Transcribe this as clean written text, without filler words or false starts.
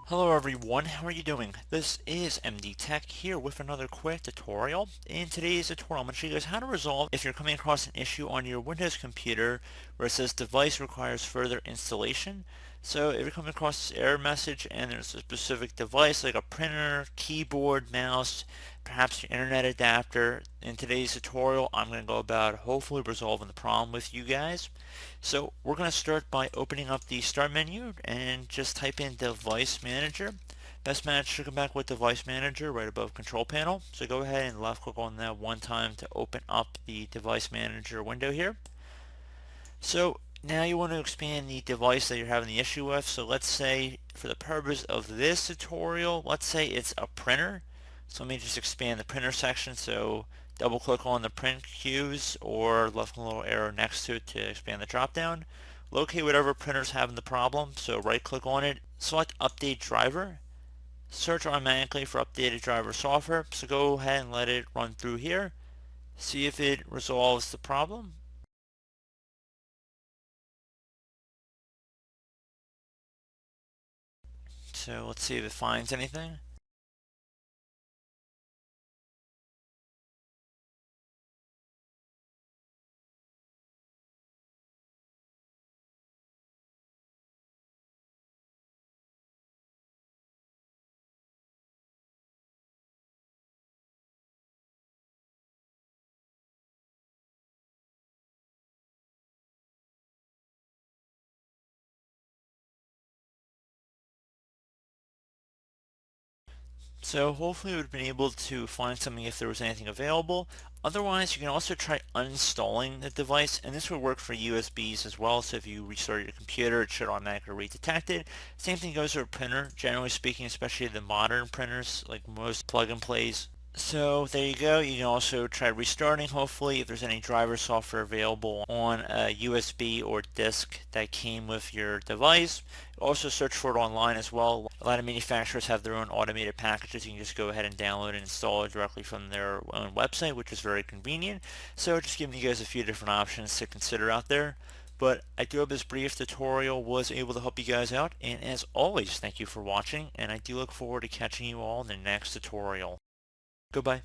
Hello everyone, how are you doing? This is MD Tech here with another quick tutorial. In today's tutorial, I'm going to show you guys how to resolve if you're coming across an issue on your Windows computer where it says device requires further installation. So if you're coming across this error message and there's a specific device like a printer, keyboard, mouse, perhaps your internet adapter, in today's tutorial I'm going to go about hopefully resolving the problem with you guys. So we're going to start by opening up the start menu and just type in device manager. Best match should come back with device manager right above control panel. So go ahead and left click on that one time to open up the device manager window here. So now you want to expand the device that you're having the issue with. So let's say for the purpose of this tutorial, let's say it's a printer. So let me just expand the printer section. So double click on the print cues or left a little arrow next to it to expand the drop down. Locate whatever printer's having the problem. So right click on it, select update driver. Search automatically for updated driver software. So go ahead and let it run through here. See if it resolves the problem. So let's see if it finds anything. So hopefully we've been able to find something if there was anything available. Otherwise, you can also try uninstalling the device, and this would work for USBs as well. So if you restart your computer, it should automatically redetect it. Same thing goes for a printer, generally speaking, especially the modern printers, like most plug-and-plays. So there you go. You can also try restarting, hopefully, if there's any driver software available on a USB or disk that came with your device. Also search for it online as well. A lot of manufacturers have their own automated packages. You can just go ahead and download and install it directly from their own website, which is very convenient. So just giving you guys a few different options to consider out there. But I do hope this brief tutorial was able to help you guys out. And as always, thank you for watching. And I do look forward to catching you all in the next tutorial. Goodbye.